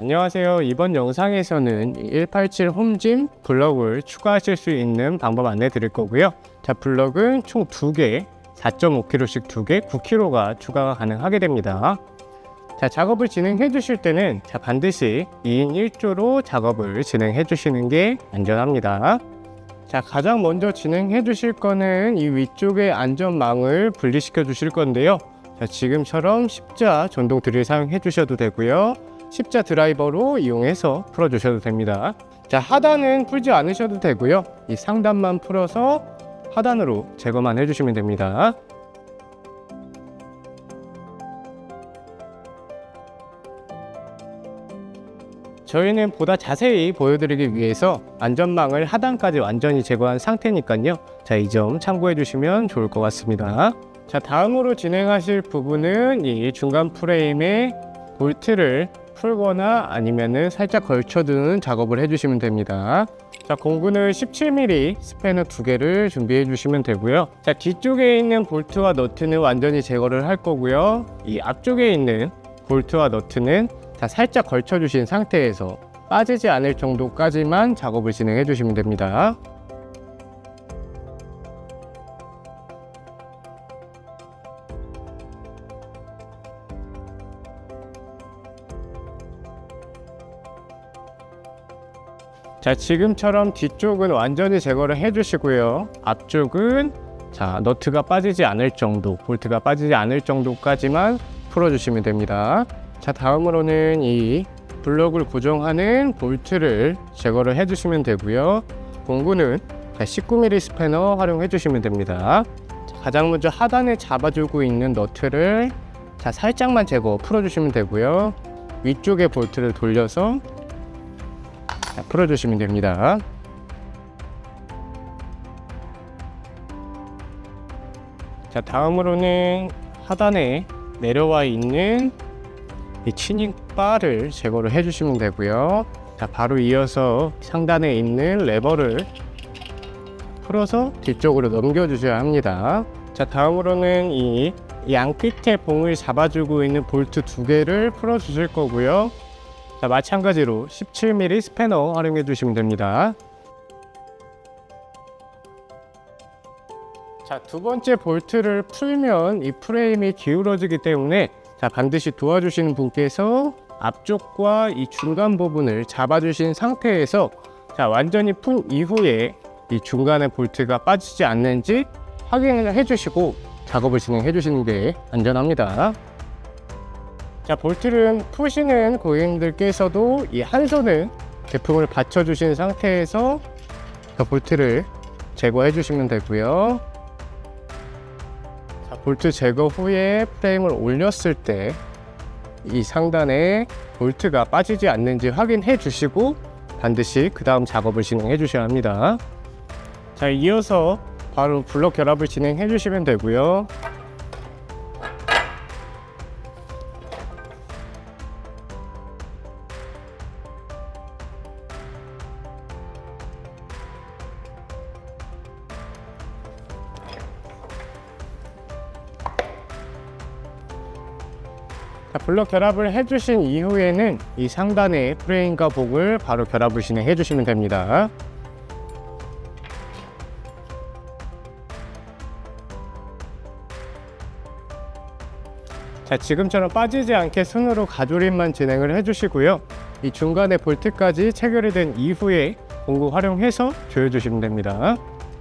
안녕하세요. 이번 영상에서는 187 홈짐 블럭을 추가하실 수 있는 방법 안내 드릴 거고요. 자, 블럭은 총 2개, 4.5kg씩 2개, 9kg가 추가가 가능하게 됩니다. 자, 작업을 진행해 주실 때는 반드시 2인 1조로 작업을 진행해 주시는 게 안전합니다. 자, 가장 먼저 진행해 주실 거는 이 위쪽의 안전망을 분리시켜 주실 건데요. 자, 지금처럼 십자 전동 드릴 사용해 주셔도 되고요. 십자 드라이버로 이용해서 풀어 주셔도 됩니다. 자, 하단은 풀지 않으셔도 되고요. 이 상단만 풀어서 하단으로 제거만 해주시면 됩니다. 저희는 보다 자세히 보여드리기 위해서 안전망을 하단까지 완전히 제거한 상태니까요. 자, 이 점 참고해 주시면 좋을 것 같습니다. 자, 다음으로 진행하실 부분은 이 중간 프레임에 볼트를 풀거나 아니면은 살짝 걸쳐두는 작업을 해주시면 됩니다. 자, 공구는 17mm 스패너 2개를 준비해 주시면 되고요. 자, 뒤쪽에 있는 볼트와 너트는 완전히 제거를 할 거고요. 이 앞쪽에 있는 볼트와 너트는 살짝 걸쳐 주신 상태에서 빠지지 않을 정도까지만 작업을 진행해 주시면 됩니다. 자, 지금처럼 뒤쪽은 완전히 제거를 해 주시고요. 앞쪽은 너트가 빠지지 않을 정도, 볼트가 빠지지 않을 정도까지만 풀어 주시면 됩니다. 자, 다음으로는 이 블럭을 고정하는 볼트를 제거를 해 주시면 되고요. 공구는 19mm 스패너 활용해 주시면 됩니다. 자, 가장 먼저 하단에 잡아주고 있는 너트를 살짝만 풀어 주시면 되고요. 위쪽에 볼트를 돌려서 풀어주시면 됩니다. 자, 다음으로는 하단에 내려와 있는 이 치닝 바를 제거를 해주시면 되고요. 자, 바로 이어서 상단에 있는 레버를 풀어서 뒤쪽으로 넘겨주셔야 합니다. 자, 다음으로는 이 양 끝에 봉을 잡아주고 있는 볼트 2개를 풀어주실 거고요. 자, 마찬가지로 17mm 스패너 활용해 주시면 됩니다. 자, 두 번째 볼트를 풀면 이 프레임이 기울어지기 때문에 반드시 도와주시는 분께서 앞쪽과 이 중간 부분을 잡아주신 상태에서 완전히 푼 이후에 이 중간에 볼트가 빠지지 않는지 확인을 해주시고 작업을 진행해 주시는 게 안전합니다. 자, 볼트를 푸시는 고객님들께서도 이 한 손은 제품을 받쳐주신 상태에서 볼트를 제거해 주시면 되고요. 자, 볼트 제거 후에 프레임을 올렸을 때 이 상단에 볼트가 빠지지 않는지 확인해 주시고 반드시 그 다음 작업을 진행해 주셔야 합니다. 자, 이어서 바로 블럭 결합을 진행해 주시면 되고요. 자, 블럭 결합을 해주신 이후에는 이 상단의 프레임과 봉을 바로 결합을 진행해 주시면 됩니다. 자, 지금처럼 빠지지 않게 손으로 가조림만 진행을 해주시고요. 이 중간에 볼트까지 체결이 된 이후에 공구 활용해서 조여주시면 됩니다.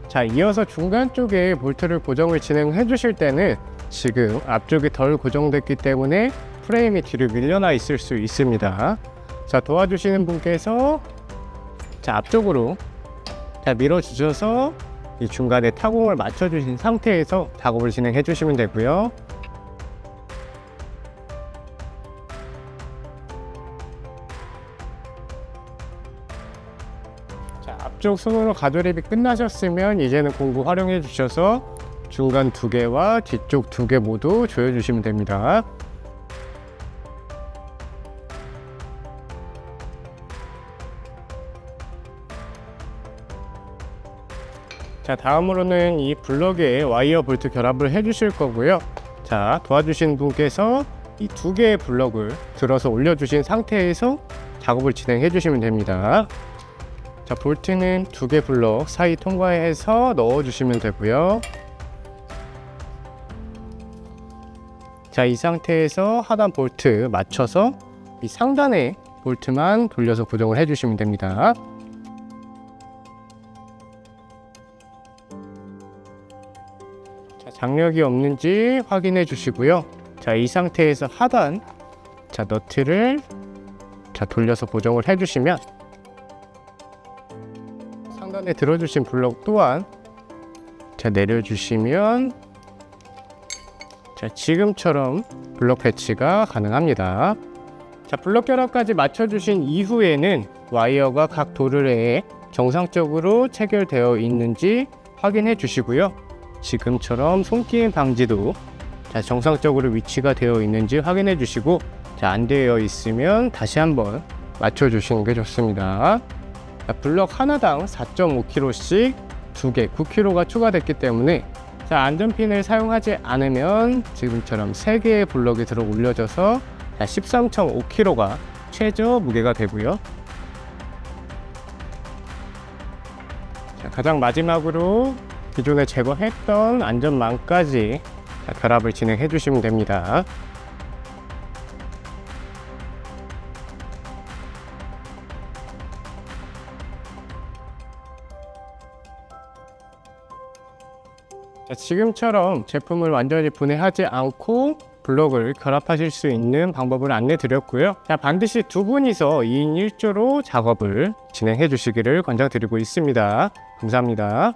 자, 이어서 중간 쪽에 볼트를 고정을 진행해 주실 때는 지금 앞쪽이 덜 고정됐기 때문에 프레임이 뒤로 밀려나 있을 수 있습니다. 자, 도와주시는 분께서 앞쪽으로 밀어 주셔서 이 중간에 타공을 맞춰 주신 상태에서 작업을 진행해 주시면 되고요. 자, 앞쪽 손으로 가조립이 끝나셨으면 이제는 공구 활용해 주셔서 중간 2개와 뒤쪽 2개 모두 조여 주시면 됩니다. 자, 다음으로는 이 블럭에 와이어 볼트 결합을 해 주실 거고요. 자, 도와주신 분께서 이 2개의 블럭을 들어서 올려주신 상태에서 작업을 진행해 주시면 됩니다. 자, 볼트는 2개 블럭 사이 통과해서 넣어 주시면 되고요. 자, 이 상태에서 하단 볼트 맞춰서 이 상단에 볼트만 돌려서 고정을 해 주시면 됩니다. 자, 장력이 없는지 확인해 주시고요. 자, 이 상태에서 하단 너트를 돌려서 고정을 해 주시면 상단에 들어주신 블록 또한 내려주시면 지금처럼 블록 배치가 가능합니다. 자, 블록 결합까지 맞춰주신 이후에는 와이어가 각 도르래에 정상적으로 체결되어 있는지 확인해 주시고요. 지금처럼 손끼임 방지도 정상적으로 위치가 되어 있는지 확인해 주시고, 안 되어 있으면 다시 한번 맞춰 주시는 게 좋습니다. 자, 블럭 하나당 4.5kg씩 2개 9kg가 추가됐기 때문에 안전핀을 사용하지 않으면 지금처럼 3개의 블럭이 들어 올려져서 13.5kg가 최저 무게가 되고요. 자, 가장 마지막으로 기존에 제거했던 안전망까지 결합을 진행해 주시면 됩니다. 자, 지금처럼 제품을 완전히 분해하지 않고 블록을 결합하실 수 있는 방법을 안내 드렸고요. 자, 반드시 2분이서 2인 1조로 작업을 진행해 주시기를 권장드리고 있습니다. 감사합니다.